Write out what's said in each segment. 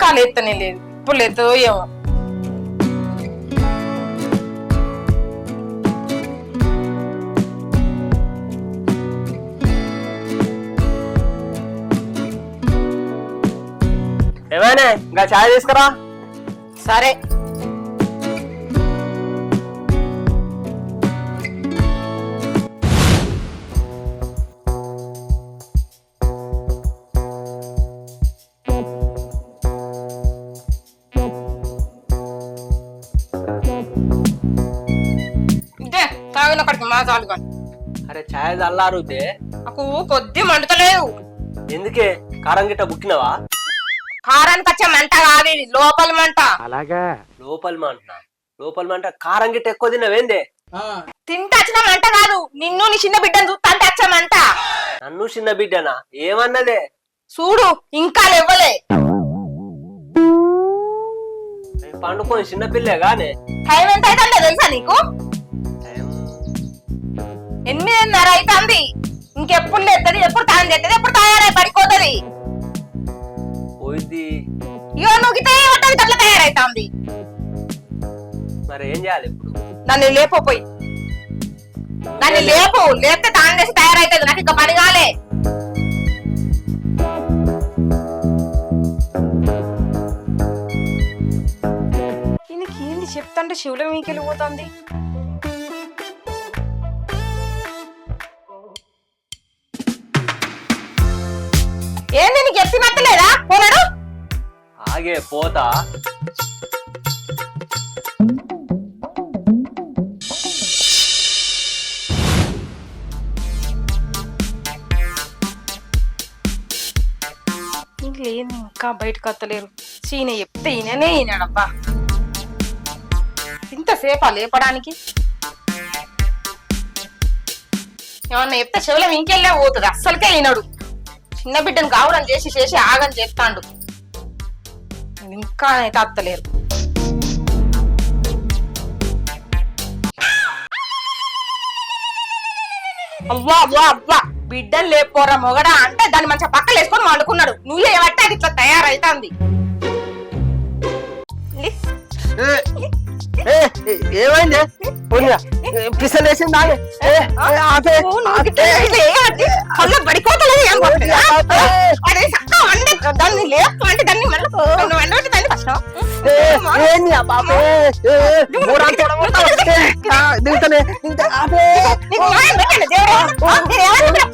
ఇంకా లేత్తనే లేదు, ఇప్పుడు లేదో ఏమో. ఏమైనా ఇంకా ఛాయ్ తీసుకురా. సరే ఇదే తాగిన ఒకటికి మా చాలు కానీ. అరే ఛాయ్ చల్లారుతే నాకు కొద్ది మంటలేదు. ఎందుకే కారం గిట్ట బుక్కినవా? కారానికి వచ్చే మంట కాదు, ఇది లోపల మంట. అలాగా లోపల మంట. లోపల మంట కారం గిట్ట ఎక్కువ తిన్నావేందే? తింటే వచ్చిన మంట కాదు, నిన్ను నీ చిన్న బిడ్డను చూస్తా అంటే వచ్చే మంట. నన్ను చిన్న బిడ్డనా? ఏమన్నదే? చూడు ఇంకా లేవలే. పండుకొని చిన్న పిల్లే గానే. టైం ఎంత అవుతుందో తెలుసా నీకు? 8:30 అవుతుంది. ఇంకెప్పుడు లేస్తుంది, ఎప్పుడు తాను చేస్తుంది, ఎప్పుడు తయారై పడిపోతుంది. పోయింది. ఇయో నువ్వు గిట్ట ఏమంటది అట్లా తయారైతుంది. మరి ఏం చేయాలి ఇప్పుడు? నన్ను లేపోయి నన్ను లేపితే తాను చేసి తయారైతుంది. నాకు ఇంకా పని కాలే. ఈయనకి ఏంది చెప్తాంటే శివుల మీకి వెళ్ళిపోతుంది. ఏంది నీకు ఎత్తినట్టలేదా? పోనాడు ఆగే పోతా. లేదు ఇంకా బయటకు వస్తలేరు. ఈయన చెప్తే ఈయననే ఈనాడబ్బా. ఇంతసేపా లేపడానికి? ఏమన్నా చెప్తే చెవులం ఇంకెళ్ళే పోతుంది. అస్సలకే ఈనాడు. చిన్న బిడ్డను కావురం చేసి చేసి ఆగని చెప్తాండు. ఇంకా అయితే అత్తలేరు. అవ్వా అవ్వా అవ్వా బిడ్డలు లేపోరా మొగడా అంటే దాన్ని మంచిగా పక్కలు వేసుకొని వండుకున్నాడు. నువ్వే ఏమంటే అది ఇట్లా తయారైతుంది. ఏమైంది? పిసలేసిందా? దాన్ని లేపు అంటే దాన్ని మళ్ళీ దాన్ని కష్టం.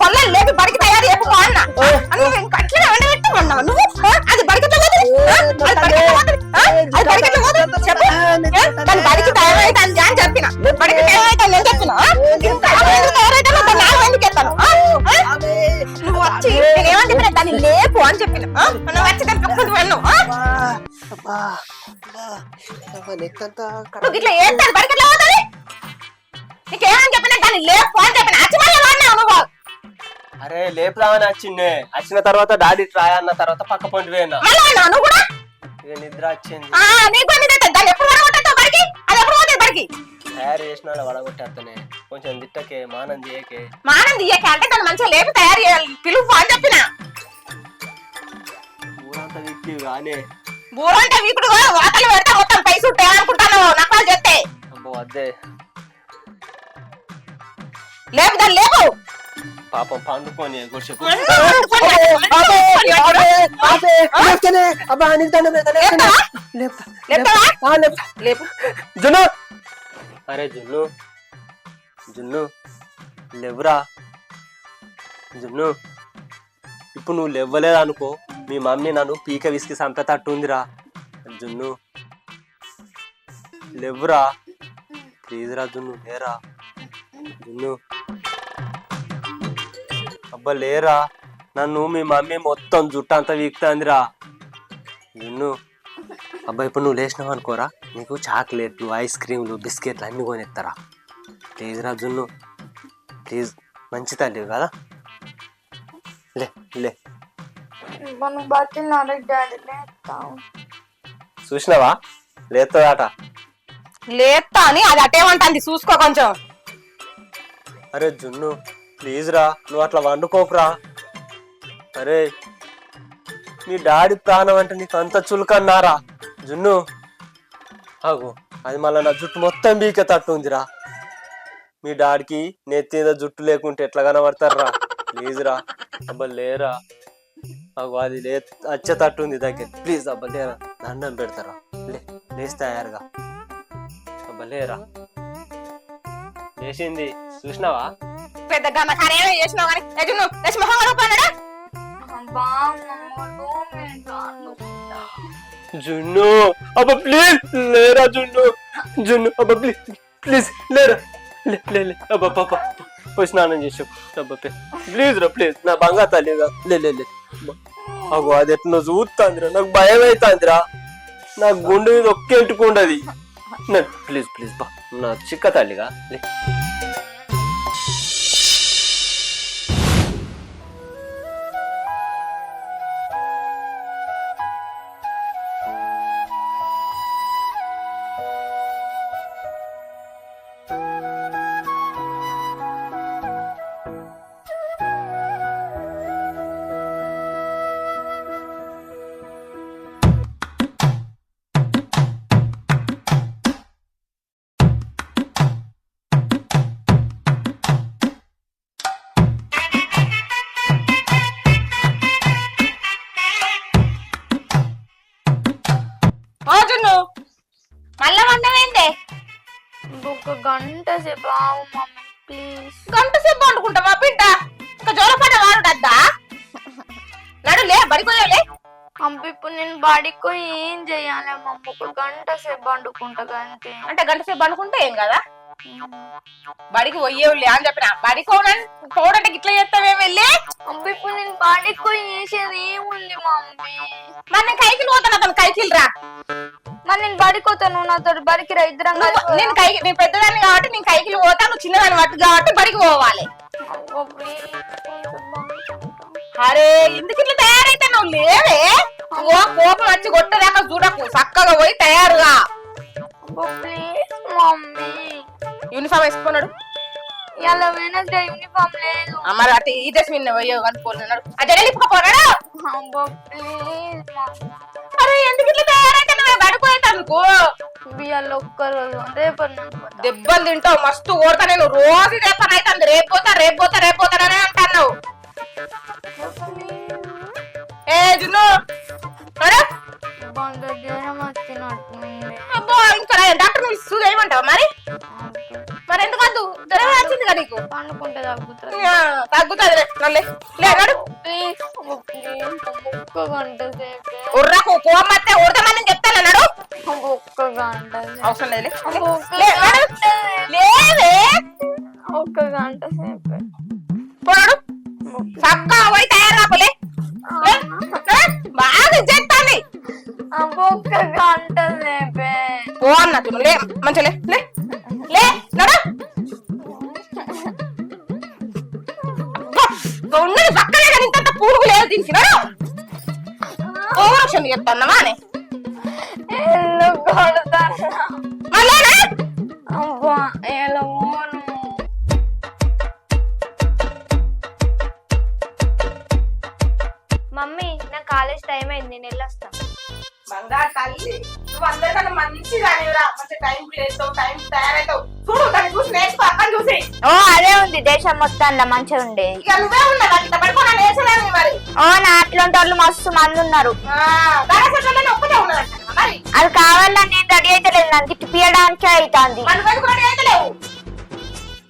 పొల్లలు లేపి బడికి తయారు చెప్పు అన్న. అట్లనే వండబెట్టమన్నావు నువ్వు. అది బడికి చెప్పు. దాని బడికి తయారైతుంది అని చెప్పిన. బడికి తయారైతుంది నేను చెప్పిన. తయారైతే దాన్ని ఎందుకు ఎత్తాను? నువ్వు వచ్చి నేనేమని చెప్పిన దాన్ని లేపు అని చెప్పిన. నువ్వు వచ్చి దాన్ని పక్కకు వెళ్ళను. ఇట్లా ఏంటారు బడికి పోతుంది? నీకేమని చెప్పిన దాన్ని లేపు అని చెప్పిన. అచ్చి మళ్ళీ వాడినావు నువ్వు. అరే లేపుదామని వచ్చిండే. వచ్చిన తర్వాత డాడీ ట్రాయ్ అన్న తర్వాత పక్క పొంటి పోయినా. నువ్వు కూడా నిద్ర వచ్చింది. దాన్ని ఎప్పుడు వడగొట్టా బడికి? అది ఎప్పుడు పోతుంది బడికి? తయారు చేసిన వడగొట్టేస్తనే. కొంచెం తిట్టకే, మానం చేయకే. మానం తీయకే అంటే దాన్ని మంచిగా లేపి తయారు చేయాలి. పిలుపు అని చెప్పిన. ఊరంతా తిట్టి కానీ బూరంటే వీకుడు వాతలు పెడితే మొత్తం పైసు ఉంటాయి అనుకుంటాను. నకలు చెప్తే అబ్బో అదే లేపు దాన్ని లేపు. పాపం పండుకొని గొర్రెకు జున్ను. అరే జున్ను జున్ను లేవురా జున్ను. ఇప్పుడు నువ్వు లేవ్వలేదు అనుకో, మీ మమ్మీ నన్ను పీక విసికి చంపేటట్టు ఉందిరా. జున్ను లేవురా ప్లీజ్ రా జున్ను. లేరా జున్ను. అబ్బా లేరా. నన్ను మీ మమ్మీ మొత్తం జుట్టు అంతా వీక్తాందిరా జున్ను. అబ్బా ఇప్పుడు నువ్వు లేచినావు అనుకోరా, నీకు చాక్లెట్లు, ఐస్ క్రీమ్లు, బిస్కెట్లు అన్నీ కొనిస్తారా. ప్లీజ్ రా జున్ను ప్లీజ్. మంచి తల్లి కదా. లే లే. చూసినావా లేస్తాడట. లేస్తా అని అది అటేమంటుంది చూసుకో కొంచెం. అరే జున్ను ప్లీజ్ రా, నువ్వు అట్లా వండుకోకురా. అరే మీ డాడీ ప్రాణం అంటే నీకు అంత చులకన్నారా జున్ను? అగు అది మళ్ళీ నా జుట్టు మొత్తం బీకే తట్టు ఉందిరా. మీ డాడీకి నెత్తిద జుట్టు లేకుంటే ఎట్లా కనబడతారా? ప్లీజ్ రా అబ్బా లేరా. అగు అది వచ్చే తట్టు ఉంది దగ్గర. ప్లీజ్ అబ్బా లేరా, దండం పెడతారా. లేచి తయారుగా అబ్బా లేరా. లేచింది చూసినావా? పెద్ద గమకార్యమే చేసినావు కానీ ఎజును లేచి మొహం కడుక్కోనడా? జున్ను అబ్బా ప్లీజ్ లేరా. జున్ను జున్ను అబ్బా ప్లీజ్ ప్లీజ్ లేరా. లే అబ్బా పాప పోయి స్నానం చేసావు అబ్బా ప్లీజ్ రా ప్లీజ్. నా బంగా తల్లిగా లే అగో అది ఎట్లా చూస్తుందిరా, నాకు భయం అవుతుందిరా. నా గుండె మీద ఒక్క ఎంటుకుండది. ప్లీజ్ ప్లీజ్ బా నా చిక్క తల్లిగా లే. మళ్ళా వండవేందే? ఒక గంట సేపు ఆగు మమ్మీ ప్లీజ్. గంట సేపు వండుకుంటావా బిడ్డ? ఇంకా జోలపాట వాడుద్దా? నడులే బడిపోయాలే. అమ్మ ఇప్పుడు నేను బడికి పోయి ఏం చెయ్యాలి మమ్మ? ఒక గంట సేపు వండుకుంటా అంతే. అంటే గంట సేపు వండుకుంటే ఏం కదా? బడికి పోయేవులే అని చెప్పిన. బడికి పోవడంటే గిట్లా చేస్తావే వెళ్ళి. అమ్మ ఇప్పుడు నేను బడికి పోయి చేసేది ఏముంది మమ్మీ? మరి నేను కైకిలు పోతాను, అతను కైకిలు రా. మరి నేను బడికి పోతాను, నాతో బడికి రా ఇద్దరం. నేను పెద్దదాన్ని కాబట్టి నేను కైకిలు పోతా, నువ్వు చిన్నదాన్ని పట్టు కాబట్టి బడికి పోవాలి. అరే ఎందుకు ఇట్లా తయారైతే నువ్వు లేవే? కోపం వచ్చి కొట్టదాకా చూడకు, చక్కగా పోయి తయారుగా. Please mummy. యూనిఫామ్ వేసుకున్నాడు. ఇలా వెనస్డే యూనిఫామ్ లేదు. మరి అటు ఈ డ్రెస్ మీద పోయావు అనుకున్నాడు. అదే ఇప్పుకోపోనాడు. ప్లీజ్. అరే ఎందుకు ఇట్లా తయారైతే నువ్వు పడిపోయేది అనుకో. బియ్యాలు ఒక్కరోజు రేపు దెబ్బలు తింటావు, మస్తు ఓడతా. నేను రోజు రేపని అవుతుంది. రేపు పోతాననే అంటున్నావు. ఏ జున్ను జ్వరం వచ్చినట్టుంది. అబ్బో ఇంకా డాక్టర్ నువ్వు సూది వేయమంటావా? మరి ఎందుకు వద్దు? జ్వరం వచ్చింది కదా నీకు. పండుకుంటే తగ్గుతుంది. తగ్గుతుంది. ప్లీజ్ ఒక్క గంట సేపు. ఉర్రకు కోమత్తే ఉడతామని చెప్తాను నడు. ఒక్క గంట అవసరం లేదు. లేవే ఒక్క గంట సేపు పోడు. చక్కగా పోయి తయారు కాపోలే. బాగా చెప్తాను. ఒక్క గంట సేపే ఓ అన్నట్టు లే మంచిగా లే నడు. ఉన్నది పక్కనే కానీ ఇంత పూరుగు లేదు దీనికి. నడు ఓవరాక్షన్ చెప్తాన్నమా అని ఎందుకు కొడతాను? అబ్బా ఎలా మమ్మీ నా కాలేజ్ టైం అయింది, నేను వెళ్ళొస్తా. బంగారు తల్లి నువ్వు అందరికన్నా మంచి రానివరా. మంచి టైం లేస్తావు, టైం తయారవుతావు. చూడు దాన్ని చూసి నేర్చుకో. అక్కని చూసి ఓ అదే ఉంది దేశం మొత్తంలో మంచిగా ఉండే. ఇక నువ్వే ఉన్నావు ఇట్లా పడుకోనా నేర్చలేము మరి. ఓ నా అట్లాంటి వాళ్ళు మస్తు మంది ఉన్నారు. ఒక్కటే ఉన్నదంట మరి. అది కావాలని నేను రెడీ అయితే లేదు, నాకు తిప్పియడానికే అవుతుంది.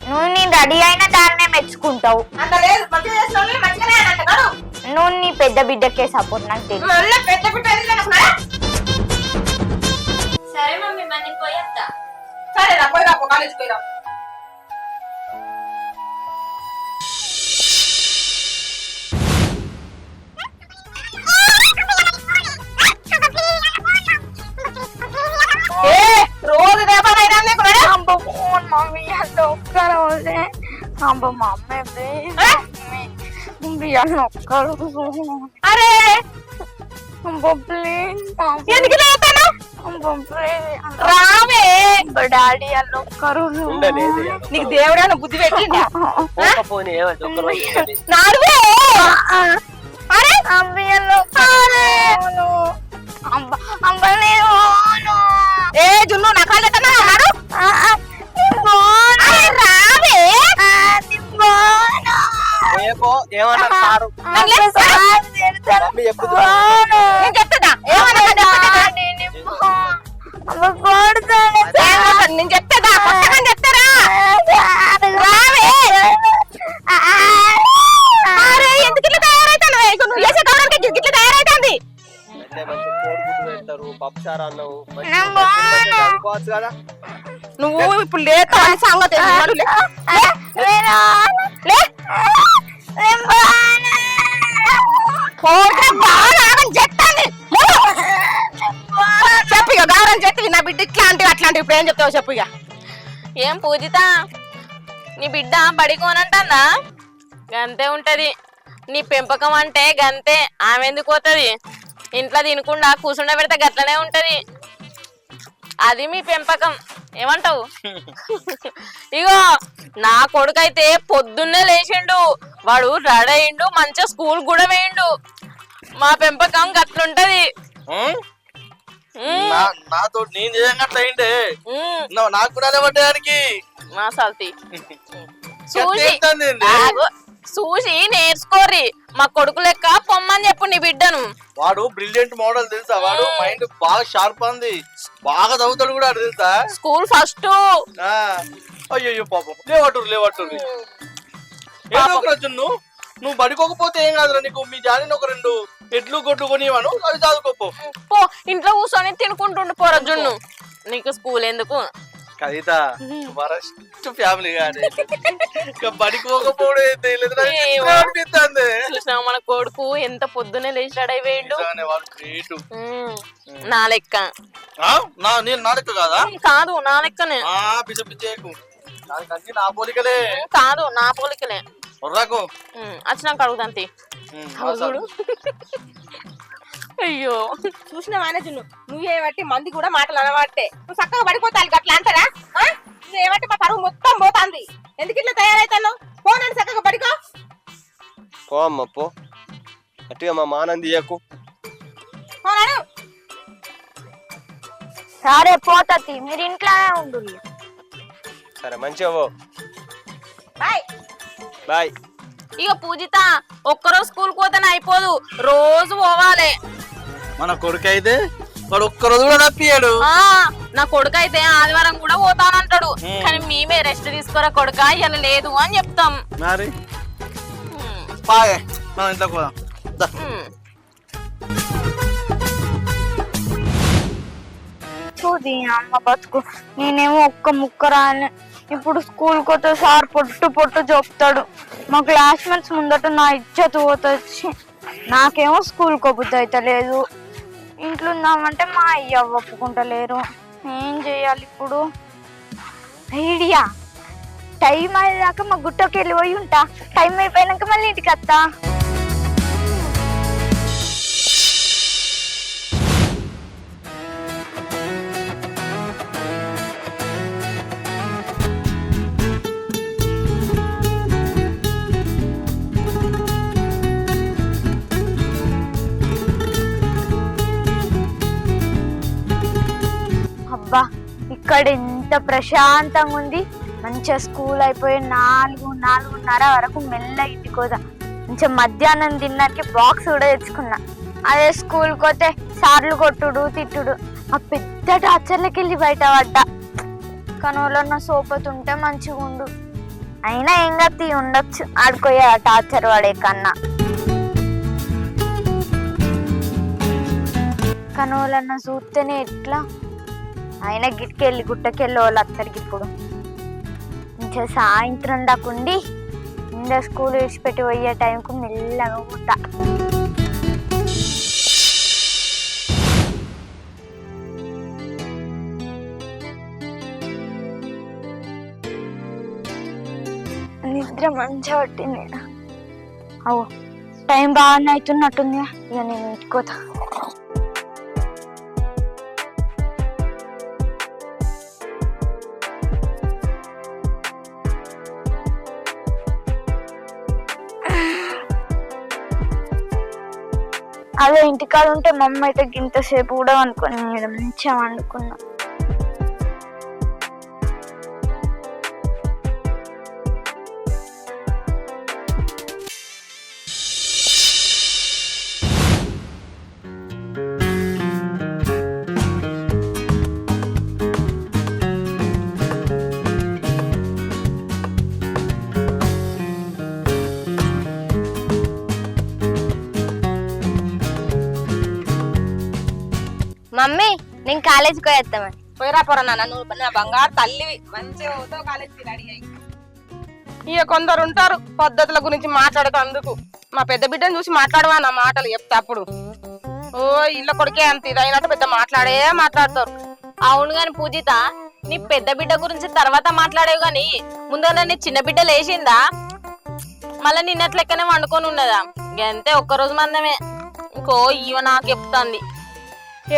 నువ్వు నేను రెడీ అయినా దాన్నే మెచ్చుకుంటావు. అంత లేదు, మంచిగా చేసిన మంచిగానే అంట కాదు. నువ్వు నీ పెద్ద బిడ్డకే సపోర్ట్ నాకు తెలియదు. పెద్ద బిడ్డ. సరే మమ్మీ మరి పోయేస్తా. సరే రా పోయిరా, కాలేజ్ పోయిరా. రోజు రేపైనా మమ్మీ అంత ఒక్క రోజే. అబ్బా మా అమ్మాయి ఒక్క రోజు. అరే ప్లీజ్ ఎందుకు లేతాను? రావే డాడీ అన్న ఒక్క రోజు. నీకు దేవుడా బుద్ధి పెట్టిందా? పోనీ నాలుగే. అరే అమ్మాయి అబ్బా అబ్బా నేను పోను. ఏ జున్ను నా కాళ్ళు ఎత్తనా అన్నాడు నేను పోను. రావే నేను పోను. ఏమన్నారు సారు అబ్బా, సార్ తిడతారు. మమ్మీ చెప్పుతుంది. పోను. నేను చెప్తా ఏమన్నా నేను పోను. అబ్బా, కొడతాడు సార్. నేను చెప్తా కొట్టమని చెప్తారా సార్. రావే అరే ఎందుకు ఇట్లా తయారైతాను నువ్వు చేసే గౌరవానికి ఇట్లా తయారైతుంది అంటే మంచి కోడిగుడ్డు పెడతారు పప్పుచారు అన్నావు మంచి నేను పోను. చదువుకోవచ్చు కదా. నువ్వు ఇప్పుడు లేతా అని సంగతి తెలియదు. లే. నేను లే. నేను పోను. పోతే బాగా ఆగని చెప్తాంది. లే. చెప్పు ఇక గౌరవం చెప్పి నా బిడ్డ ఇట్లాంటివి అట్లాంటివి ఇప్పుడు ఏం చెప్తావు చెప్పు ఇక ఏం పూజిత నీ బిడ్డ బడికోనంటందా గంతే ఉంటది నీ పెంపకం అంటే గంతే ఆమె ఎందుకు పోతుంది ఇంట్లో తినకుండా కూర్చుండ పెడితే గట్లనే ఉంటది అది మీ పెంపకం ఏమంటావు ఇగో నా కొడుకైతే పొద్దున్నే లేచిండు వాడు రెడీ అయిండు మంచిగా స్కూల్ కూడా వేయిండు మా పెంపకం గట్లుంటది నాతో నేను చేయగట్లయిండే నాకు కూడా పడ్డానికి మా సాల్తి చూసి నేర్చుకోర్రి మా కొడుకు లెక్క పొమ్మని చెప్పు నీ బిడ్డను వాడు బ్రిలియంట్ మోడల్ తెలుసా వాడు మైండ్ బాగా షార్ప్ అంది బాగా చదువుతాడు కూడా తెలుసా స్కూల్ ఫస్ట్ అయ్యో పాపం లేవట్టు నువ్వు బడికోకపోతే ఏం కాదురా నీకు మీ జాని ఒక 2 ఎడ్లు గొడ్లు కొనివాను అవి చదువుకోపో పో ఇంట్లో కూర్చొని తినుకుంటుండు పోరా జున్ను నీకు స్కూల్ ఎందుకు కవిత వరస్ట్ ఫ్యామిలీ కానీ బడికోకపోవడం అనిపిస్తుంది చూసినా మన కొడుకు ఎంత పొద్దునే లేచాడై వేయండు వాడు గ్రేట్ నా లెక్క నేను నా లెక్క కాదా కాదు నా లెక్కనే పిచ్చ పిచ్చేకు దానికి నా పోలికలే కాదు నా పోలికలే రాకు వచ్చినాక అడుగుదాంతి చూడు అయ్యో చూసిన మేనేజర్ నువ్వు ఏమట్టి మంది కూడా మాటలు అనబట్టే నువ్వు చక్కగా పడిపోతాను అట్లా అంటారా నువ్వు ఏమంటే మా పరువు మొత్తం పోతాంది ఎందుకు ఇట్లా తయారైతాను పోనండి చక్కగా పడికో పో అమ్మ పో అట్టుగా మా మానంది ఇయ్యకు పోనాడు సరే పోతది మీరు ఇంట్లోనే ఉండు సరే మంచిగా పో బాయ్ బాయ్ ఇక పూజిత ఒక్కరోజు స్కూల్ పోతేనే అయిపోదు రోజు పోవాలి మన కొడుకు అయితే వాడు ఒక్కరోజు కూడా తప్పియాడు నా కొడుకు అయితే ఆదివారం కూడా పోతానంటాడు కానీ మేమే రెస్ట్ తీసుకోరా కొడుక ఇలా లేదు అని చెప్తాం మరి బాయ్ మనం ఇంట్లోకి పోదాం చూది అమ్మ బతుకు నేనేమో ఒక్క ముక్క రాను ఇప్పుడు స్కూల్ కొత్త సార్ పొట్టు చెప్తాడు మా క్లాస్మేట్స్ ముందట నా ఇజ్జత్ పోతుంది నాకేమో స్కూల్ కొబుద్ది అయితే లేదు ఇంట్లో ఉందామంటే మా అయ్య ఒప్పుకుంటలేరు ఏం చేయాలి ఇప్పుడు ఐడియా టైం అయ్యేదాకా మా గుట్టకి వెళ్ళిపోయి ఉంటా టైం అయిపోయినాక మళ్ళీ ఇంటికి వస్తా అబ్బా ఇక్కడ ఎంత ప్రశాంతంగా ఉంది మంచిగా స్కూల్ అయిపోయి 4-4:30 వరకు మెల్ల ఇంటికి పోదా మంచిగా మధ్యాహ్నం తిన్నకి బాక్స్ కూడా తెచ్చుకున్నా అదే స్కూల్కి పోతే సార్లు కొట్టుడు తిట్టుడు ఆ పెద్ద టార్చర్లకి వెళ్ళి బయట పడ్డా కనులన్న సోపతుంటే మంచిగా ఉండు అయినా ఏం గతి ఉండొచ్చు ఆడుకోయే ఆ టార్చర్ పడే కన్నా కనులన్న చూస్తేనే ఎట్లా అయినా గిట్కెళ్ళి గుట్టకెళ్ళి వాళ్ళు అత్తరికి ఇప్పుడు ఇంకా సాయంత్రం దాకుండి ఇంకా స్కూల్ విడిచిపెట్టి పోయే టైంకు మెల్లగా ఉంటా నిద్ర మంచిగా పట్టింది అవు టైం బాగానే అవుతున్నట్టుంది ఇక నేను ఇంటికోతా అదే ఇంటికాడ ఉంటే మా అమ్మ అయితే ఇంతసేపు కూడా అనుకుని మంచిగా వండుకున్నా. మమ్మీ నేను కాలేజీకి పోయేస్తామని. పోయిరా పోరా నాన్న, నువ్వు నా బంగారు తల్లివి, మంచిగా పోతావు కాలేజీకి రెడీ అయ్యి. ఇక కొందరు ఉంటారు పద్ధతుల గురించి మాట్లాడేందుకు. మా పెద్ద బిడ్డను చూసి మాట్లాడవా నా మాటలు చెప్తా అప్పుడు. ఓ ఇళ్ళ కొడుకే అంత ఇదైనట్టు పెద్ద మాట్లాడతారు. అవును గాని పూజిత, నీ పెద్ద బిడ్డ గురించి తర్వాత మాట్లాడేవు గాని ముందుగా నీ చిన్న బిడ్డ లేచిందా? మళ్ళీ నిన్నట్లెక్కనే వండుకొని ఉన్నదా? అంతే ఒక్కరోజు మందమే. ఇంకో ఇవ నాకు చెప్తాంది.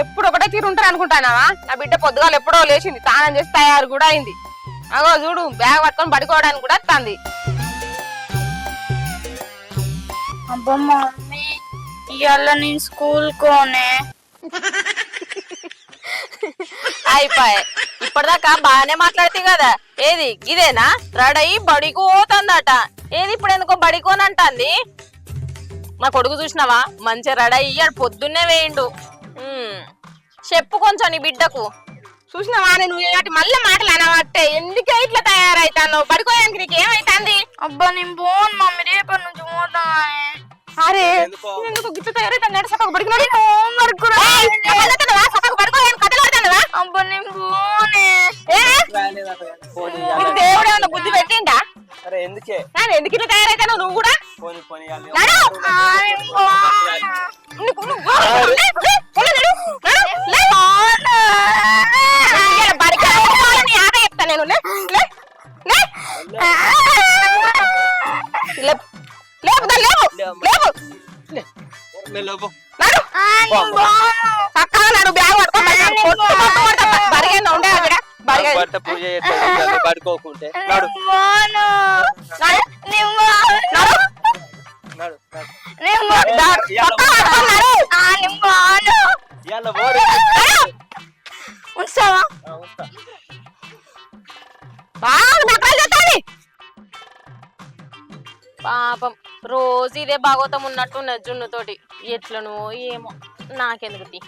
ఎప్పుడు ఒకటే తీరు ఉంటారు అనుకుంటానావా? నా బిడ్డ పొద్దుగాలు ఎప్పుడో లేచింది, తానం చేసి తయారు కూడా అయింది. అగో చూడు, బ్యాగ్ పట్టుకొని పడుకోవడానికి కూడా వస్తుంది. అబ్బా మమ్మీ ఇవాళ నేను స్కూల్ కోనే. అయిపోయి ఇప్పటిదాకా బాగానే మాట్లాడితే కదా. ఏది ఇదేనా రెడీ బడికోతందట? ఏది ఇప్పుడు ఎందుకో బడికోనంటాంది? మా కొడుకు చూసినావా, మంచిగా రెడీ అయ్యాడు, పొద్దున్నే వేయండు. చెప్పు కొంచెం నీ బిడ్డకు. చూసినావా నువ్వు ఇలాంటి మళ్ళీ మాటలు అనవట్టే, ఎందుకే ఇట్లా తయారైతాను? పడుకోవడానికి నీకు ఏమైతుంది? అబ్బా నేను పోను మమ్మీ, రేపటి నుంచి పోతా. అరే ఎందుకు గిట్ల తయారైతాను? సపకు పడుకున్నాడు. అబ్బా నేను పోనే. దేవుడు ఏమన్నా బుద్ధి పెట్టిండా? ఎందుకే ఎందుకు ఇట్లా తయారైతాను నువ్వు కూడా? చెప్తా నేను. పడుకోకుంటే పాపం రోజు ఇదే భాగవతం ఉన్నట్టు జున్నుతోటి. ఎట్లనో ఏమో నాకెందుకు తీ.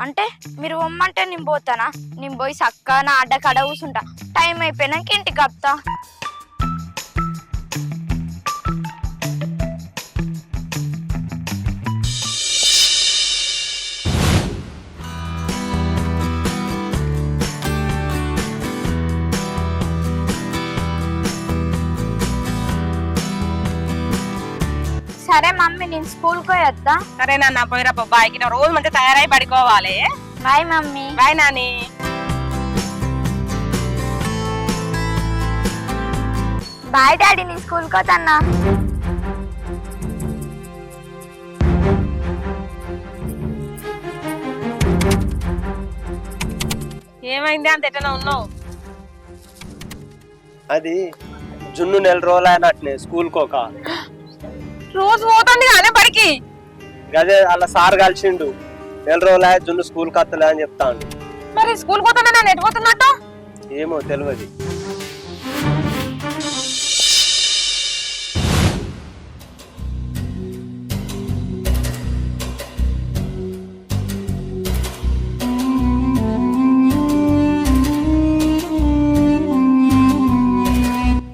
అంటే మీరు పొమ్మంటే నేను పోతానా? నేను పోయి చక్కగా నా అడ్డకడ కూర్చుంటా. టైం అయిపోయినాక ఇంటికి వస్తా. సరే మమ్మీ నేను స్కూల్కి పోయి వస్తా. సరే నాన్న పోయిరా బాయ్కి, రోజు మంచిగా తయారై పడుకోవాలి. Bye mummy. Bye Nani. Bye daddy, నేను స్కూల్కి పోతాన్నా. ఏమైంది అంత ఎట్లా ఉన్నావు? అది జున్ను 4 రోజులు అయినట్నే స్కూల్ కోక రోజు పోతుంది కానీ బడికి. గదే అలా సార్ కలిసిండు, 4 రోజులు జున్ను స్కూల్ కత్తలే అని చెప్తాను. మరి స్కూల్ పోతున్నా నన్ను ఎటు పోతున్నట్టు? ఏమో తెలియదు.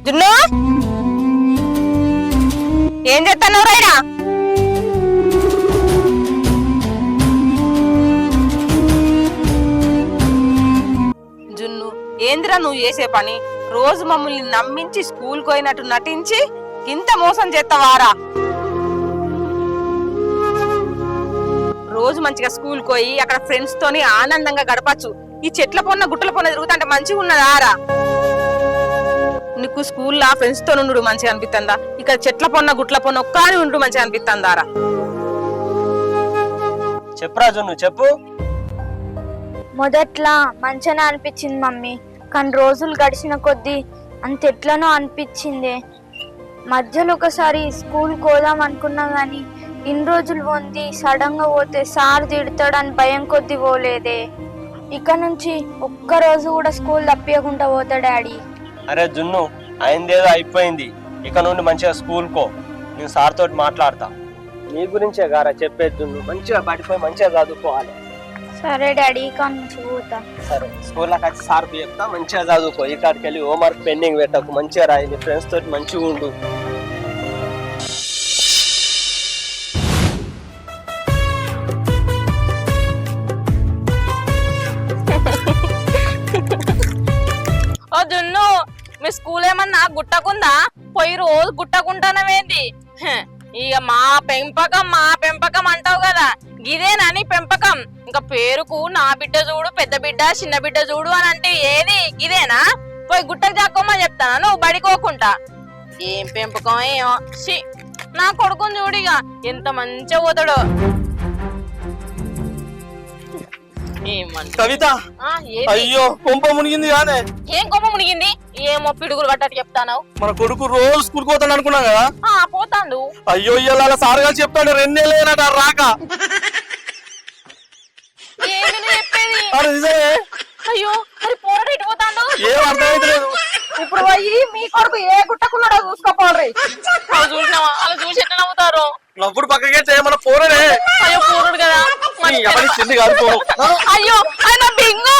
జున్ను ఏం చేస్తాను రైడా? జున్ను ఏందిరా నువ్వు చేసే పని? రోజు మమ్మల్ని నమ్మించి స్కూల్ పోయినట్టు నటించి ఇంత మోసం చేస్తావారా? రోజు మంచిగా స్కూల్ పోయి అక్కడ ఫ్రెండ్స్ తోని ఆనందంగా గడపచ్చు. ఈ చెట్ల పొన్న గుట్టల పొన్న తిరుగుతుంటే మంచిగా ఉన్నదారా? నీకు స్కూల్లో ఫ్రెండ్స్ తో ఉండు మంచిగా అనిపిస్తుందా? ఇక్కడ చెట్ల పొన్న గుట్ల పొన్న ఒక్కని ఉండు మంచిగా అనిపిస్తుందారా? చెప్పురా జున్ను చెప్పు. మొదట్లో మంచిగా అనిపించింది మమ్మీ, కానీ రోజులు గడిచిన కొద్దీ అంత ఎట్లనో అనిపించింది. మధ్యలో ఒకసారి స్కూల్ పోదాం అనుకున్నా గాని ఇన్ని రోజులు పొంది సడన్ గా పోతే సార్ తిడతాడని భయం కొద్ది పోలేదే. ఇక నుంచి ఒక్క రోజు కూడా స్కూల్ తప్పియకుండా పోతా డాడీ. అరే జున్ను, అయిందేదో అయిపోయింది, ఇక నుండి మంచిగా స్కూల్కో. నేను సార్ తోటి మాట్లాడతా. నీ గురించే గారా చెప్పేది జున్ను, మంచిగా పడిపోయి మంచిగా చదువుకోవాలి. సరే డాడీ, ఇక నుంచి పోతా. సరే, స్కూల్లోకి వచ్చి సార్ చెప్తా, మంచిగా చదువుకో. ఇక్కడికి వెళ్ళి హోంవర్క్ పెండింగ్ పెట్టకు, మంచిగా రాయి, నీ ఫ్రెండ్స్ తోటి మంచిగా ఉండు. ఓ జున్ను, మీ స్కూల్ ఏమన్నా గుట్టకుందా? పోయి రోజు గుట్టకుంటానవేంది? ఇక మా పెంపకం అంటావు కదా, గిదేనా నీ పెంపకం? ఇంకా పేరుకు నా బిడ్డ చూడు, పెద్ద బిడ్డ, చిన్న బిడ్డ చూడు అని అంటే ఏది గిదేనా? పోయి గుట్టకు జాక్కోమని చెప్తానా నువ్వు బడికోకుండా? ఏం పెంపకం ఏమో. నా కొడుకుని చూడిగా ఎంత మంచిగా పోతాడో. కవిత, అయ్యో కొంప మునిగింది కానీ. ఏం కొమ్మ మునిగింది? ఏమో పిడుగులు పట్టట్టు చెప్తాను. మన కొడుకు రోజు స్కూల్ పోతాను అనుకున్నాం కదా. పోతాండు. అయ్యో ఇవాళ సార్ గారు చెప్తాడు 2 నెలలేనట రాక. ఏమి నువ్వు చెప్పేది? అది నిజమే. అయ్యో మరి పోరాడు ఇటు పోతాండు. ఏం అర్థమైతలేదు. ఇప్పుడు పోయి మీ కొడుకు ఏ గుట్టకున్నాడో చూసుకోపోర్రి. చూసినావా? అలా చూసి ఎట్లా నవ్వుతారు? నవ్వుడు పక్కకే చేయమన్న పోరనే. అయ్యో పోరాడు కదా. ఎవరి చిన్ని కాదు పోరు. అయ్యో ఆయన బింగు.